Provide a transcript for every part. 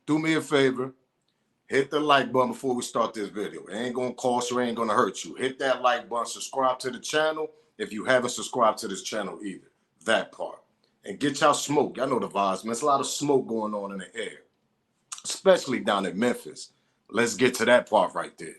do me a favor. Hit the like button before we start this video. It ain't going to cost you, it ain't going to hurt you. Hit that like button, subscribe to the channel if you haven't subscribed to this channel either. That part. And get y'all smoke. Y'all know the vibes, man. There's a lot of smoke going on in the air, especially down in Memphis. Let's get to that part right there.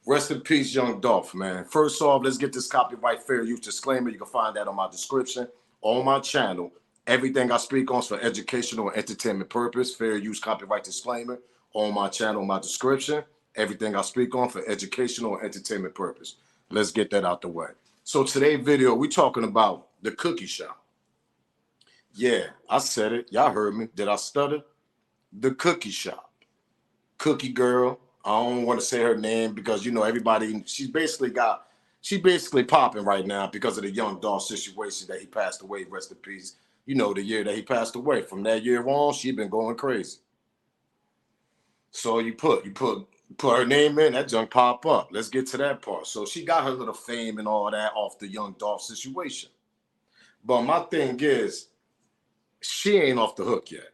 Rest in peace, young Dolph, man. First off, let's get this copyright fair use disclaimer. You can find that on my description, on my channel. Everything I speak on is for educational and entertainment purpose. Fair use copyright disclaimer on my channel, my description. Everything I speak on for educational and entertainment purpose. Let's get that out the way. So today's video, we're talking about the cookie shop. Yeah, I said it. Y'all heard me. Did I stutter? The cookie shop. Cookie girl. I don't want to say her name because, you know, everybody, she's basically popping right now because of the young Dolph situation that he passed away. Rest in peace. You know, the year that he passed away. From that year on, she been going crazy. So you put her name in, that junk pop up. Let's get to that part. So she got her little fame and all that off the young Dolph situation. But my thing is, she ain't off the hook yet.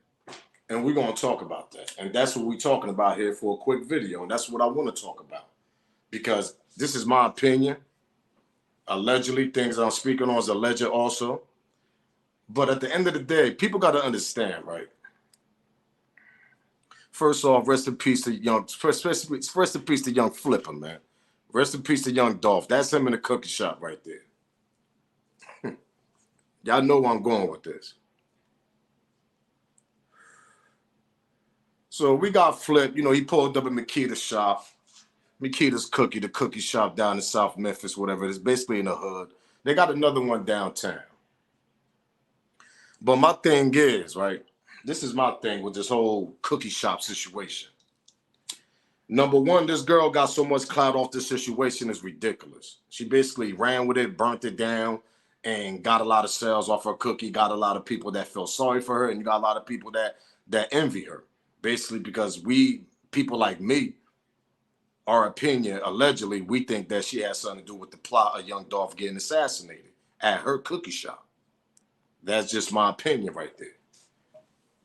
And we're going to talk about that. And that's what we're talking about here for a quick video. And that's what I want to talk about. Because this is my opinion. Allegedly, things I'm speaking on is alleged also. But at the end of the day, people got to understand, right? First off, rest in peace to young Flipper, man. Rest in peace to young Dolph. That's him in the cookie shop right there. Y'all know where I'm going with this. So we got Flip, you know, he pulled up at Makita's shop. Makita's Cookie, the cookie shop down in South Memphis, whatever it is, basically in the hood. They got another one downtown. But my thing is, right, this is my thing with this whole cookie shop situation. Number one, this girl got so much clout off this situation is ridiculous. She basically ran with it, burnt it down, and got a lot of sales off her cookie, got a lot of people that feel sorry for her, and you got a lot of people that envy her. Basically, because people like me, our opinion, allegedly, we think that she has something to do with the plot of young Dolph getting assassinated at her cookie shop. That's just my opinion right there.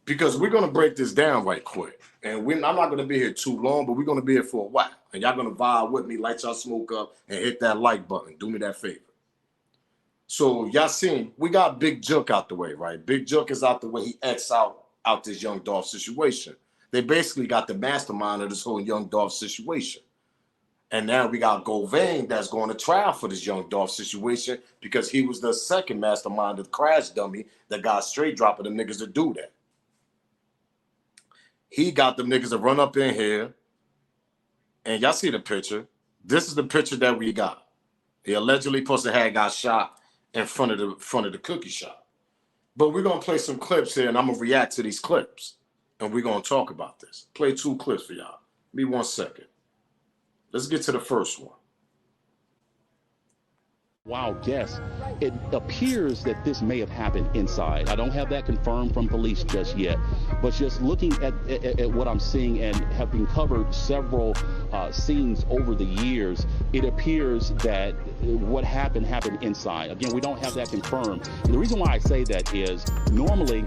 Because we're going to break this down right quick. And I'm not going to be here too long, but we're going to be here for a while. And y'all going to vibe with me, light y'all smoke up, and hit that like button. Do me that favor. So y'all seen, we got Big Junk out the way, right? Big Junk is out the way. He X out this young Dolph situation. They basically got the mastermind of this whole young Dolph situation. And now we got Govain that's going to trial for this young Dolph situation because he was the second mastermind of the crash dummy that got straight dropping them niggas to do that. He got them niggas to run up in here. And y'all see the picture. This is the picture that we got. He allegedly supposed to have got shot in front of the cookie shop. But we're going to play some clips here, and I'm going to react to these clips. And we're going to talk about this. Play 2 clips for y'all. Give me 1 second. Let's get to the first one. Wild guess. It appears that this may have happened inside. I don't have that confirmed from police just yet, but just looking at what I'm seeing and having covered several scenes over the years, it appears that what happened inside. Again, we don't have that confirmed. And the reason why I say that is normally,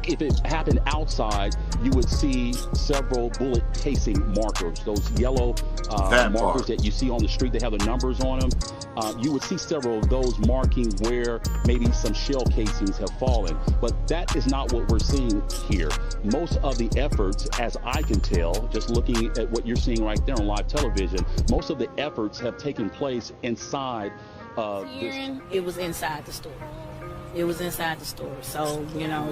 if it happened outside, you would see several bullet casing markers, those yellow markers that you see on the street. They have the numbers on them. You would see several of those marking where maybe some shell casings have fallen. But that is not what we're seeing here. Most of the efforts, as I can tell, just looking at what you're seeing right there on live television, most of the efforts have taken place inside. It was inside the store. It was inside the store. So, you know,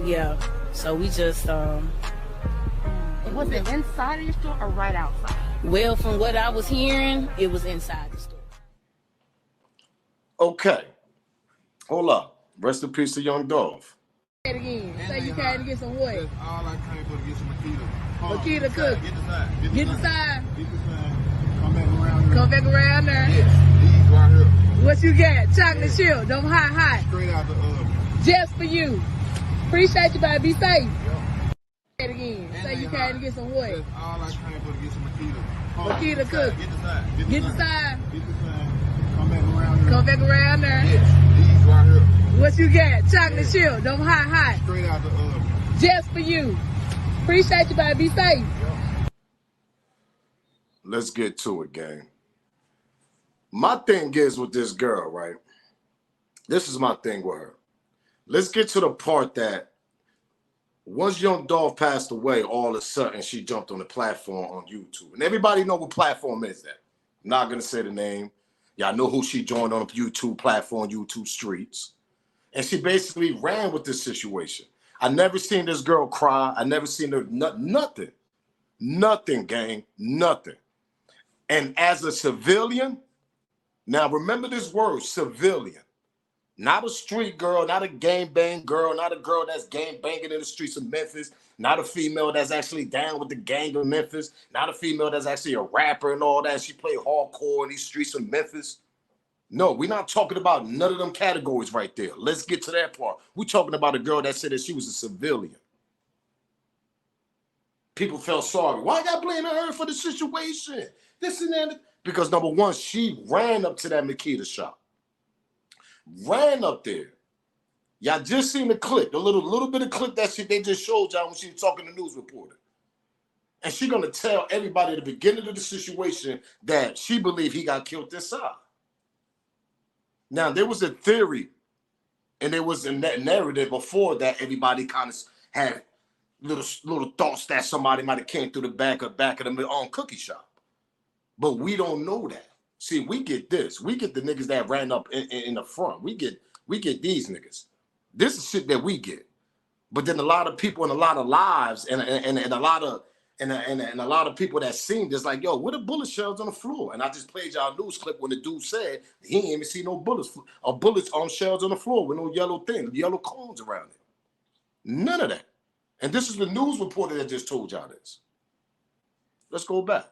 yeah. So we just, Was it inside of your store or right outside? Well, from what I was hearing, it was inside the store. Okay. Hold up. Rest in peace to young Dolph. Say it again. Say you came to get some what? That's all I came for, to get some Makita. Makita cook. Get the side. Get the side. Get the side. Come back around here. Come back around there. Yes, these right here. What you got? Chocolate chip. Them hot. Straight out the oven. Just for you. Appreciate you, baby. Be safe. Yep. Say it again. Say you came to get some what? That's all I came for, to get some Makita. Makita cook. Get the side. Get the side. Get the side. Come back around here. Come back around there. Yes, these right here. What you got? Chocolate chip. Them hot. Straight out the oven. Just for you. Appreciate you, baby. Be safe. Let's get to it, gang. My thing is with this girl, right? This is my thing with her. Let's get to the part that once young Dolph passed away, all of a sudden she jumped on the platform on YouTube. And everybody know what platform is that. I'm not going to say the name. Y'all know who she joined on the YouTube platform, YouTube streets. And she basically ran with this situation. I never seen this girl cry. I never seen her, nothing. Nothing, gang, nothing. And as a civilian, now remember this word, civilian. Not a street girl, not a gang bang girl, not a girl that's gang banging in the streets of Memphis, not a female that's actually down with the gang of Memphis, not a female that's actually a rapper and all that. She played hardcore in these streets of Memphis. No, we're not talking about none of them categories right there. Let's get to that part. We're talking about a girl that said that she was a civilian. People felt sorry. Why y'all blaming her for the situation? This and that. Because number one, she ran up to that Makita shop. Ran up there. Y'all just seen the clip, the little bit of clip that they just showed y'all when she was talking to the news reporter. And she gonna tell everybody at the beginning of the situation that she believed he got killed inside. Now there was a theory, and there was a narrative before that everybody kind of had little thoughts that somebody might have came through the back of the cookie shop, but we don't know that. See, we get this. We get the niggas that ran up in the front. We get these niggas. This is shit that we get. But then a lot of people and a lot of lives and a lot of people that seen this like, yo, where the bullet shells on the floor? And I just played y'all a news clip when the dude said he ain't even see no bullets on shells on the floor with no yellow cones around it. None of that. And this is the news reporter that just told y'all this. Let's go back.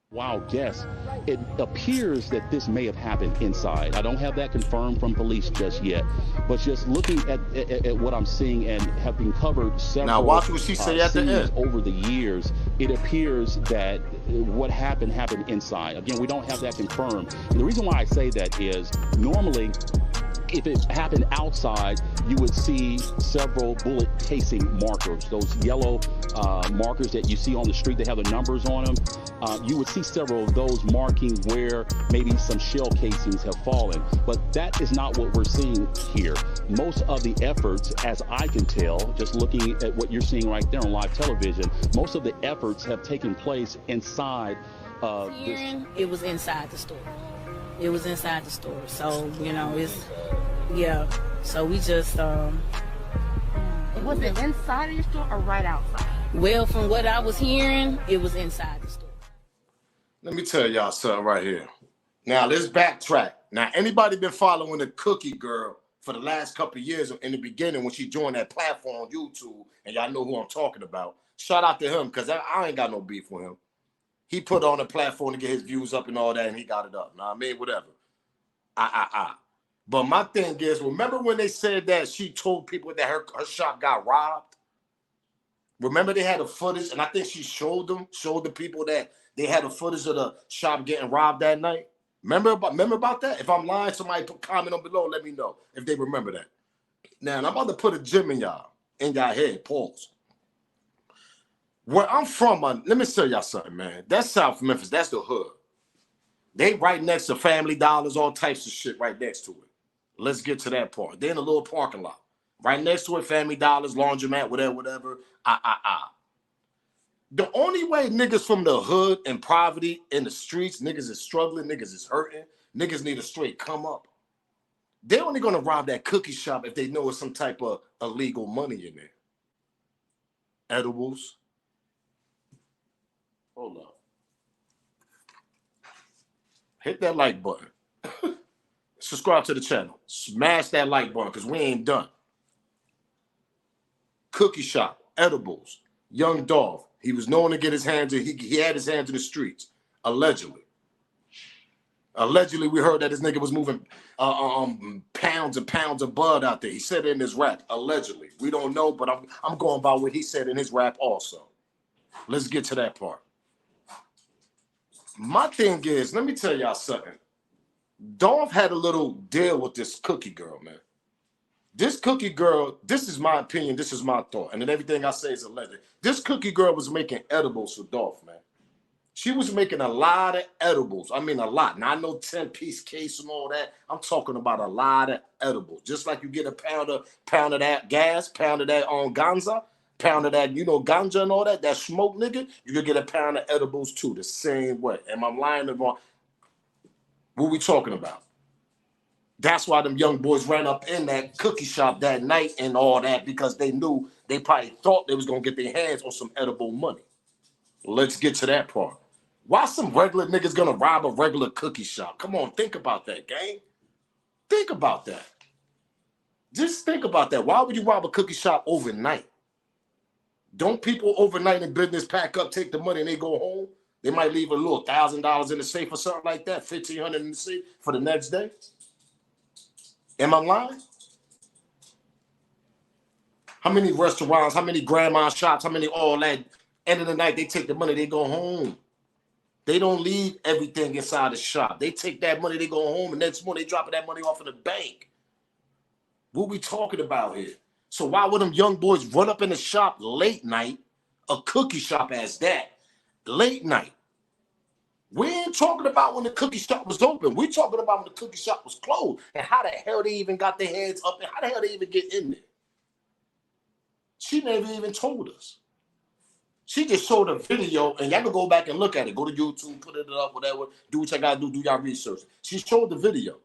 Wild guess. It appears that this may have happened inside. I don't have that confirmed from police just yet, but just looking at what I'm seeing and have been covered several now watch what she say at the end. Over the years, it appears that what happened inside. Again, we don't have that confirmed. And the reason why I say that is normally, if it happened outside, you would see several bullet casing markers, those yellow markers that you see on the street that have the numbers on them. You would see several of those marking where maybe some shell casings have fallen. But that is not what we're seeing here. Most of the efforts, as I can tell, just looking at what you're seeing right there on live television, most of the efforts have taken place inside It was inside the store. It was inside the store. So, you know, yeah. So we just, Was it inside of your store or right outside? Well, from what I was hearing, it was inside the store. Let me tell y'all something right here. Now, let's backtrack. Now, anybody been following the Cookie Girl for the last couple of years in the beginning when she joined that platform on YouTube, and y'all know who I'm talking about, shout out to him because I ain't got no beef with him. He put on a platform to get his views up and all that, and he got it up. Now, I mean, whatever. But my thing is, remember when they said that she told people that her shop got robbed? Remember they had the footage, and I think she showed the people that they had the footage of the shop getting robbed that night? Remember about that? If I'm lying, somebody put comment on below, let me know if they remember that. Now, I'm about to put a gem in y'all head, pause. Where I'm from, let me tell y'all something, man. That's South Memphis. That's the hood. They right next to Family Dollars, all types of shit right next to it. Let's get to that part. They're in a little parking lot. Right next to it, Family Dollars, laundromat, whatever. The only way niggas from the hood and poverty in the streets, niggas is struggling, niggas is hurting, niggas need a straight come up. They're only gonna rob that cookie shop if they know it's some type of illegal money in there. Edibles. Hold up. Hit that like button. Subscribe to the channel. Smash that like button because we ain't done. Cookie shop, edibles, young Dolph. He was known to get his hands in, he had his hands in the streets, allegedly. Allegedly, we heard that this nigga was moving pounds and pounds of bud out there. He said it in his rap, allegedly. We don't know, but I'm going by what he said in his rap also. Let's get to that part. My thing is, let me tell y'all something. Dolph had a little deal with this Cookie Girl, man. This cookie girl, this is my opinion, this is my thought, and then everything I say is alleged. This cookie girl was making edibles for Dolph, man. She was making a lot of edibles. I mean, a lot. Now, I know 10-piece case and all that. I'm talking about a lot of edibles. Just like you get a pound of that gas, pound of that ganza, pound of that, ganja and all that, that smoke, nigga, you could get a pound of edibles too, the same way. Am I lying or wrong? What we talking about? That's why them young boys ran up in that cookie shop that night and all that, because they knew, they probably thought they was going to get their hands on some edible money. Let's get to that part. Why some regular niggas gonna rob a regular cookie shop? Come on, think about that, gang. Think about that. Just think about that. Why would you rob a cookie shop overnight? Don't people overnight in business pack up, take the money, and they go home? They might leave a little $1,000 in the safe or something like that, $1,500 in the safe for the next day. Am I lying? How many restaurants, how many grandma shops, how many all that? End of the night, they take the money, they go home. They don't leave everything inside the shop. They take that money, they go home, and next morning they dropping that money off in the bank. What we talking about here? So why would them young boys run up in the shop late night, a cookie shop as that, late night? We ain't talking about when the cookie shop was open. We talking about when the cookie shop was closed, and how the hell they even got their hands up, and how the hell they even get in there? She never even told us. She just showed a video, and y'all can go back and look at it. Go to YouTube, put it up, whatever. Do what y'all gotta do y'all research. She showed the video.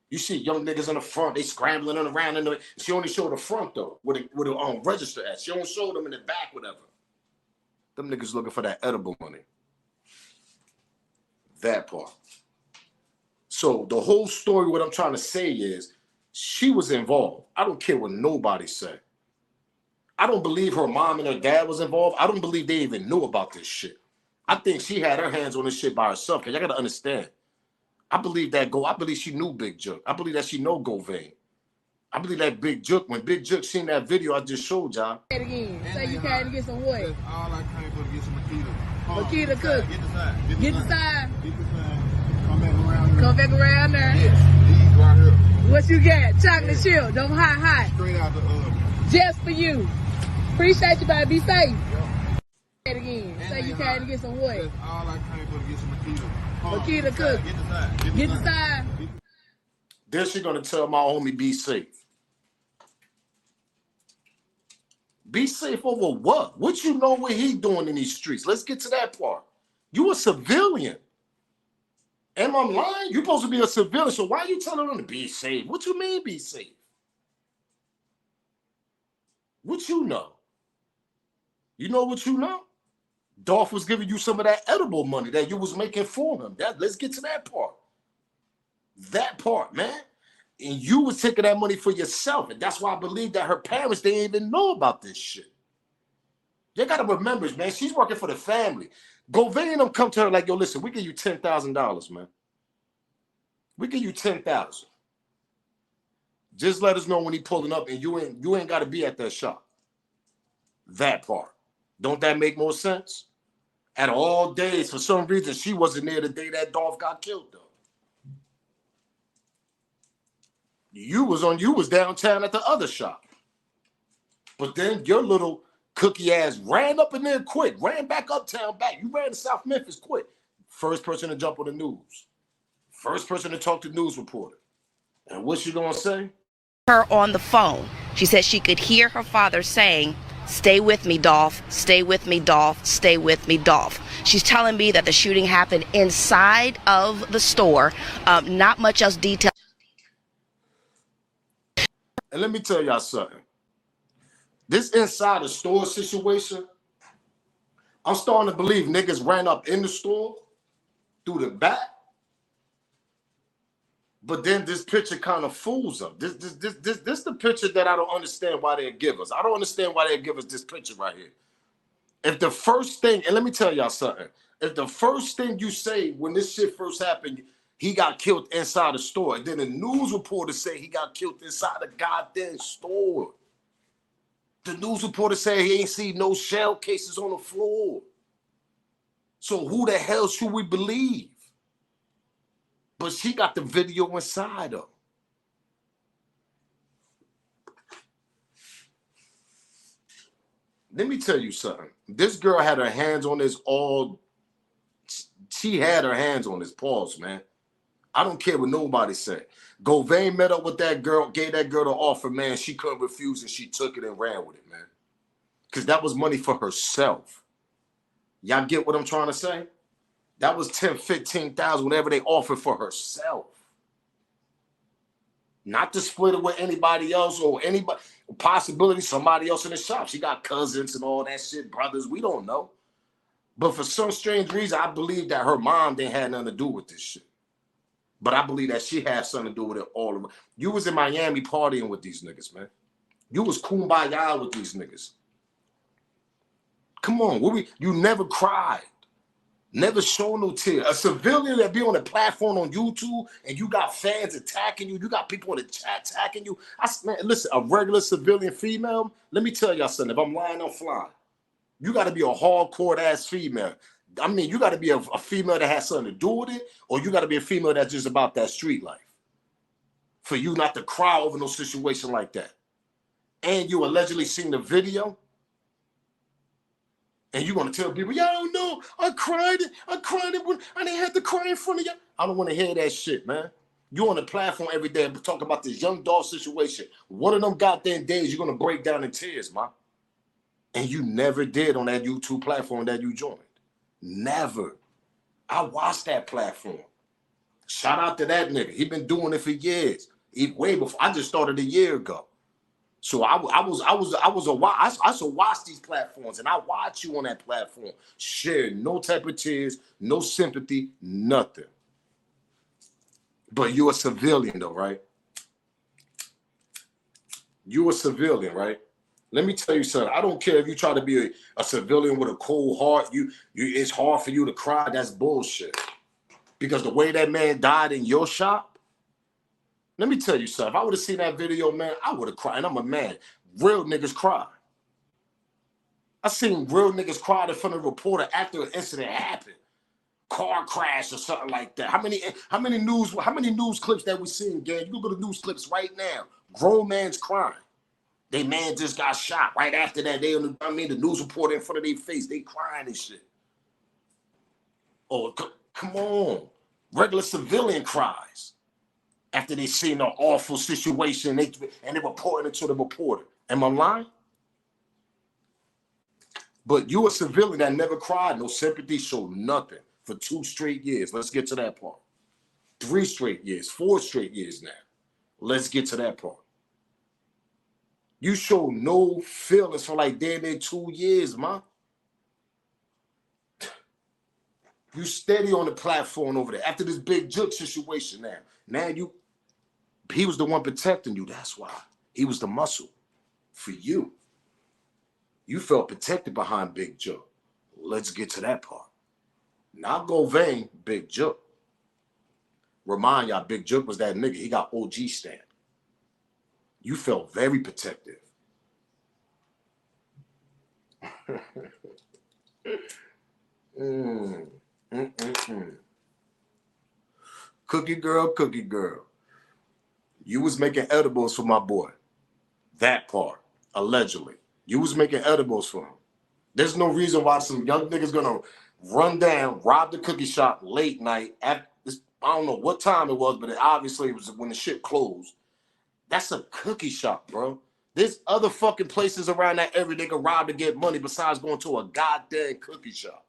You see young niggas in the front, they scrambling around. She only showed the front, though, where the register at. She don't show them in the back, whatever. Them niggas looking for that edible money. That part. So the whole story, what I'm trying to say is, she was involved. I don't care what nobody said. I don't believe her mom and her dad was involved. I don't believe they even knew about this shit. I think she had her hands on this shit by herself. Cause y'all gotta understand. I believe she knew Big Jook. I believe that she know Govain. I believe that Big Jook, when Big Jook seen that video I just showed y'all. Say it again. Say you came to get some what? All I came for to get some Makita. Makita cook. Get the side. Get the side. Get the side. Come back around here. Come back around there. Yes, these right here. What you got? Chocolate chip. Them hot. Straight out the oven. Just for you. Appreciate you, baby. Be safe. Yep. Say it again. And Say you came to get some what? All I came for to get some Makita. Makita cook. Get the side. Get the side. Then she gonna tell my homie be safe. Be safe over what? What you know what he doing in these streets? Let's get to that part. You a civilian. Am I lying? You supposed to be a civilian, so why are you telling them to be safe? What you mean be safe? What you know? You know what you know? Dolph was giving you some of that edible money that you was making for him. Let's get to that part. That part, man. And you was taking that money for yourself. And that's why I believe that her parents, they didn't even know about this shit. You got to remember, man, she's working for the family. Govain and them come to her like, yo, listen, we give you $10,000, man. We give you $10,000. Just let us know when he pulling up, and you ain't got to be at that shop. That part. Don't that make more sense? At all days, for some reason, she wasn't there the day that Dolph got killed, though. You was downtown at the other shop. But then your little cookie ass ran up in there quick, ran back uptown back. You ran to South Memphis quick. First person to jump on the news. First person to talk to news reporter. And what's she gonna say? Her on the phone. She said she could hear her father saying, "Stay with me, Dolph. Stay with me, Dolph. Stay with me, Dolph." She's telling me that the shooting happened inside of the store. Not much else detail. And let me tell y'all something. This inside the store situation, I'm starting to believe niggas ran up in the store through the back. But then this picture kind of fools them. This the picture that I don't understand why they give us. I don't understand why they give us this picture right here. If the first thing, and let me tell y'all something. If the first thing you say when this shit first happened, he got killed inside the store, and then the news reporters say he got killed inside the goddamn store. The news reporter said he ain't seen no shell cases on the floor. So who the hell should we believe? But she got the video inside her. Let me tell you something. This girl had her hands on this all. She had her hands on this. Pause, man. I don't care what nobody said. Govain met up with that girl, gave that girl the offer, man. She couldn't refuse and she took it and ran with it, man. Because that was money for herself. Y'all get what I'm trying to say? That was 10, 15,000, whatever they offered for herself. Not to split it with anybody else or anybody, possibility somebody else in the shop. She got cousins and all that shit, brothers. We don't know. But for some strange reason, I believe that her mom didn't have nothing to do with this shit. But I believe that she had something to do with it all of it. You was in Miami partying with these niggas, man. You was kumbaya with these niggas. Come on, you never cried. Never show no tears. A civilian that be on a platform on YouTube and you got fans attacking you, you got people in the chat attacking you. Man, listen, a regular civilian female, let me tell y'all something. If I'm lying, I'm flying. You got to be a hardcore ass female. I mean, you got to be a female that has something to do with it, or you got to be a female that's just about that street life. For you not to cry over no situation like that. And you allegedly seen the video, and you're going to tell people, y'all don't know, I cried when I didn't have to cry in front of you. I don't want to hear that shit, man. You on the platform every day and talk about this young Dolph situation. One of them goddamn days, you're going to break down in tears, man. And you never did on that YouTube platform that you joined. Never. I watched that platform. Shout out to that nigga. He been doing it for years. Way before. I just started a year ago. So I should watch these platforms, and I watch you on that platform. Share no type of tears, no sympathy, nothing. But you're a civilian though, right? You're a civilian, right? Let me tell you something. I don't care if you try to be a civilian with a cold heart. It's hard for you to cry. That's bullshit. Because the way that man died in your shop, let me tell you something. If I would have seen that video, man, I would have cried. And I'm a man. Real niggas cry. I seen real niggas cry in front of a reporter after an incident happened. Car crash or something like that. How many news clips that we seen, gang? You can go to news clips right now. Grown man's crying. They man just got shot. Right after that, the news reporter in front of their face, they crying and shit. Oh, come on. Regular civilian cries after they seen an awful situation and they reporting it to the reporter. Am I lying? But you a civilian that never cried, no sympathy, showed nothing for 2 straight years. Let's get to that part. 3 straight years, 4 straight years now. Let's get to that part. You show no feelings for like damn near 2 years, man. You steady on the platform over there. After this big Jook situation now he was the one protecting you. That's why. He was the muscle for you. You felt protected behind Big Jook. Let's get to that part. Not Govain, Big Jook. Remind y'all, Big Jook was that nigga. He got OG stamp. You felt very protective. Cookie girl. You was making edibles for my boy. That part, allegedly. You was making edibles for him. There's no reason why some young niggas gonna run down, rob the cookie shop late night. I don't know what time it was, but obviously it was when the shit closed. That's a cookie shop, bro. There's other fucking places around that area they can rob to get money besides going to a goddamn cookie shop.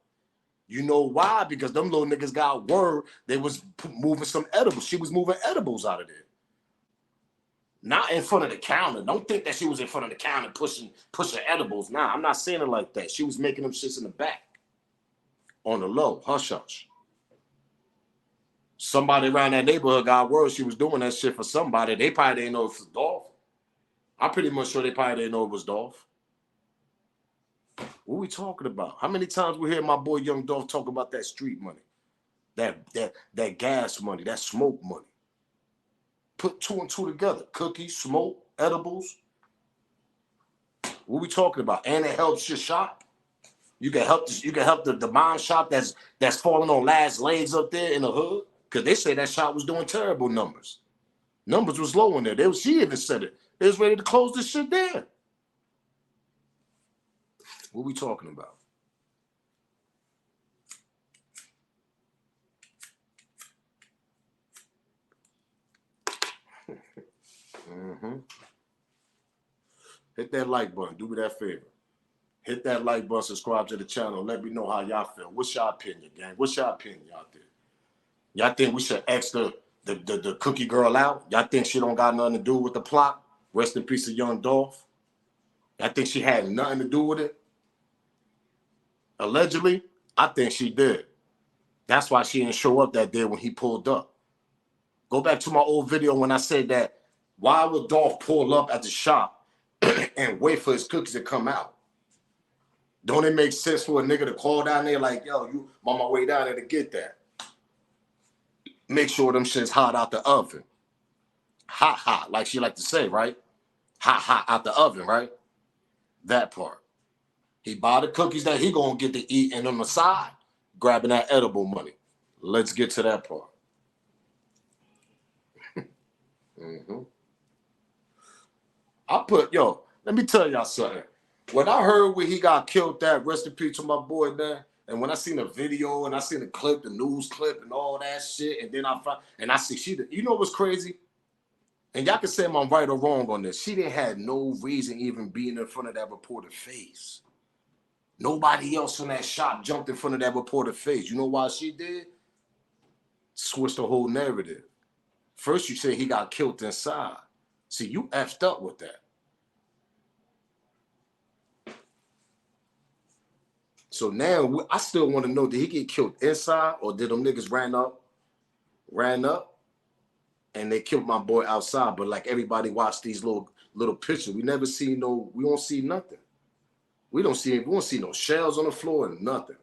You know why? Because them little niggas got word they was moving some edibles. She was moving edibles out of there. Not in front of the counter. Don't think that she was in front of the counter pushing edibles. Nah, I'm not saying it like that. She was making them shits in the back. On the low. Hush hush. Somebody around that neighborhood got word she was doing that shit for somebody. They probably didn't know it was Dolph. I'm pretty much sure they probably didn't know it was Dolph. What are we talking about? How many times we hear my boy Young Dolph talk about that street money? That gas money, that smoke money. Put 2 and 2 together. Cookies, smoke, edibles. What are we talking about? And it helps your shop. You can help the mom shop that's falling on last legs up there in the hood. Because they say that shop was doing terrible numbers. Numbers was low in there. She even said it. They was ready to close this shit down. What we talking about? Hit that like button. Do me that favor. Hit that like button, subscribe to the channel. Let me know how y'all feel. What's your opinion, gang? What's your opinion out there? Y'all think we should X the cookie girl out? Y'all think she don't got nothing to do with the plot? Rest in peace of young Dolph. Y'all think she had nothing to do with it? Allegedly, I think she did. That's why she didn't show up that day when he pulled up. Go back to my old video when I said that, why would Dolph pull up at the shop and wait for his cookies to come out? Don't it make sense for a nigga to call down there like, yo, you I'm on my way down there to get that? Make sure them shit's hot out the oven. Hot, like she like to say, right? Hot out the oven, right? That part. He buy the cookies that he gonna get to eat, and on the side, grabbing that edible money. Let's get to that part. Let me tell y'all something. When I heard when he got killed, that rest in peace to my boy, man. And when I seen the video and I seen the clip, the news clip and all that shit, and then I see you know what's crazy? And y'all can say I'm right or wrong on this. She didn't have no reason even being in front of that reporter's face. Nobody else in that shop jumped in front of that reporter's face. You know why she did? Switched the whole narrative. First you say he got killed inside. See, you effed up with that. So now I still want to know, did he get killed inside or did them niggas ran up and they killed my boy outside? But like everybody watched these little pictures, we don't see nothing. We don't see no shells on the floor and nothing.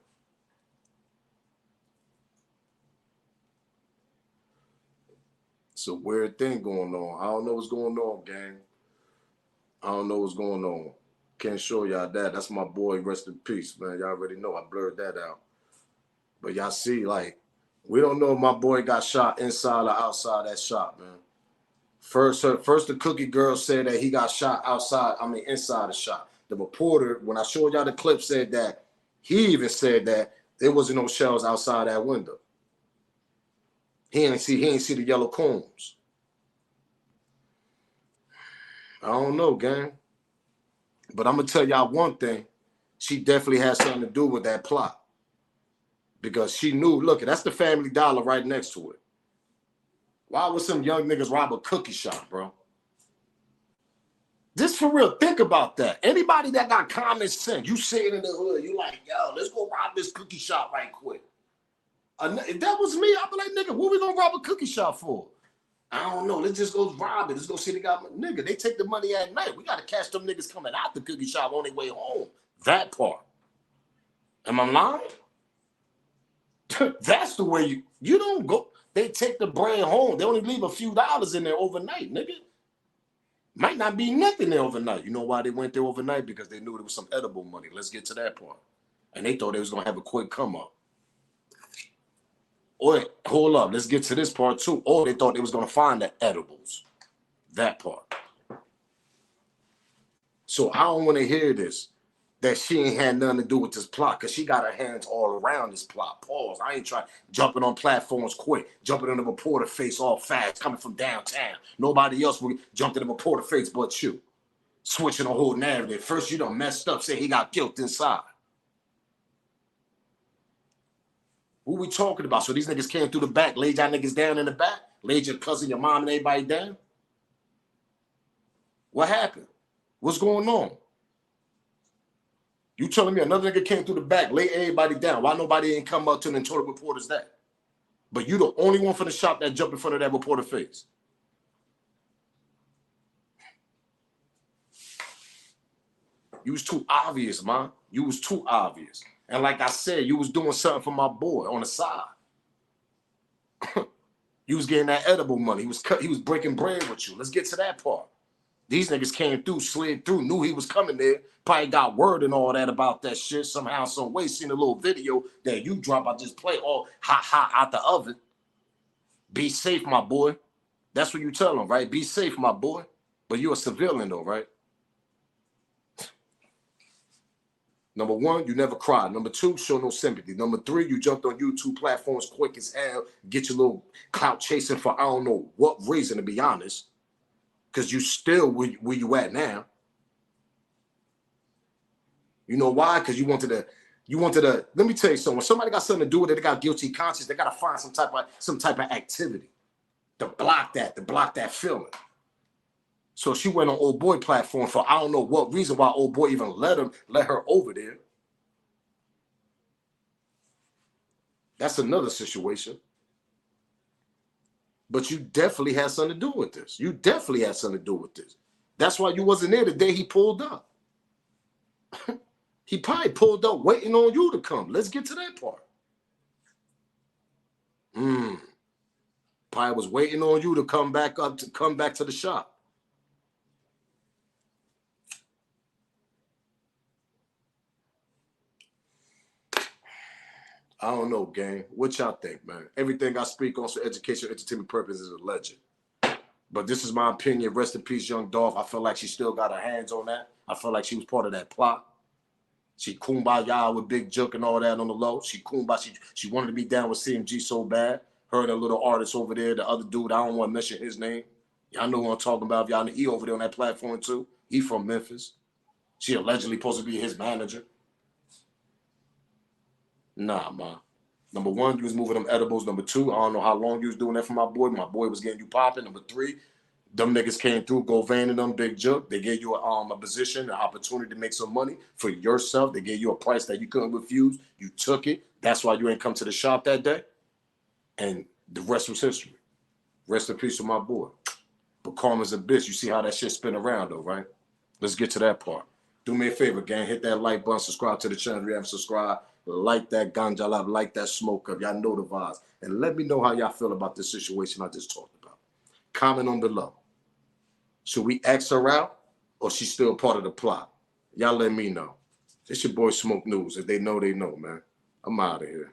It's a weird thing going on. I don't know what's going on, gang. I don't know what's going on. Can't show y'all that. That's my boy, rest in peace, man. Y'all already know I blurred that out. But y'all see, like, we don't know if my boy got shot inside or outside that shop, man. First the cookie girl said that he got shot inside the shop. The reporter, when I showed y'all the clip, said that he even said that there wasn't no shells outside that window. He ain't see the yellow cones. I don't know, gang. But I'm gonna tell y'all one thing. She definitely had something to do with that plot. Because she knew, look, that's the Family Dollar right next to it. Why would some young niggas rob a cookie shop, bro? Just for real, think about that. Anybody that got common sense, you sitting in the hood, you like, yo, let's go rob this cookie shop right quick. If that was me, I'd be like, nigga, what we gonna rob a cookie shop for? I don't know. Let's just go rob it. Let's go see the guy. Nigga, they take the money at night. We got to catch them niggas coming out the cookie shop on their way home. That part. Am I lying? That's the way you don't go. They take the bread home. They only leave a few dollars in there overnight, nigga. Might not be nothing there overnight. You know why they went there overnight? Because they knew there was some edible money. Let's get to that part. And they thought they was going to have a quick come up. Wait, hold up. Let's get to this part too. Or they thought they was going to find the edibles. That part. So I don't want to hear this, that she ain't had nothing to do with this plot, because she got her hands all around this plot. Pause. I ain't trying jumping on platforms quick, jumping in the reporter face all fast, coming from downtown. Nobody else will jump in the reporter face but you. Switching the whole narrative. First you done messed up, say he got killed inside. Who we talking about? So these niggas came through the back, laid y'all niggas down in the back, laid your cousin, your mom, and everybody down? What happened? What's going on? You telling me another nigga came through the back, laid everybody down? Why nobody ain't come up to them and told the reporters that? But you the only one from the shop that jumped in front of that reporter face. You was too obvious, man. You was too obvious. And like I said, you was doing something for my boy on the side. You was getting that edible money. He was breaking bread with you. Let's get to that part. These niggas came through, slid through, knew he was coming there, probably got word and all that about that shit somehow, some way, seen a little video that you drop, I just play all hot out the oven. Be safe, my boy. That's what you tell them, right? Be safe, my boy. But you're a civilian though, right? Number one, you never cried. Number two, show no sympathy. Number three, you jumped on YouTube platforms quick as hell, get your little clout chasing for I don't know what reason, to be honest, because you still where you at now. You know why? Because you wanted to, let me tell you something. When somebody got something to do with it, they got guilty conscience, they got to find some type of activity to block that feeling. So she went on old boy platform for I don't know what reason why old boy even let her over there. That's another situation. But you definitely had something to do with this. You definitely had something to do with this. That's why you wasn't there the day he pulled up. He probably pulled up waiting on you to come. Let's get to that part. Probably was waiting on you to come back to the shop. I don't know, gang. What y'all think, man? Everything I speak on for education, entertainment purposes is alleged. But this is my opinion. Rest in peace, young Dolph. I feel like she still got her hands on that. I feel like she was part of that plot. She kumbaya with Big Jook and all that on the low. She wanted to be down with CMG so bad. Her and a little artist over there, the other dude, I don't want to mention his name. Y'all know who I'm talking about. Y'all know he over there on that platform too. He from Memphis. She allegedly supposed to be his manager. Nah, man. Number one, you was moving them edibles. Number two, I don't know how long you was doing that for my boy. My boy was getting you popping. Number three, them niggas came through, Govan and them, Big Jook. They gave you a position, an opportunity to make some money for yourself. They gave you a price that you couldn't refuse. You took it. That's why you ain't come to the shop that day. And the rest was history. Rest in peace to my boy. But karma's a bitch. You see how that shit spin around though, right? Let's get to that part. Do me a favor, gang. Hit that like button. Subscribe to the channel if you haven't subscribed. Like that ganja lab, like that smoke up. Y'all know the vibes. And let me know how y'all feel about this situation I just talked about. Comment on below. Should we X her out or she's still part of the plot? Y'all let me know. It's your boy Smoke News. If they know, they know, man. I'm out of here.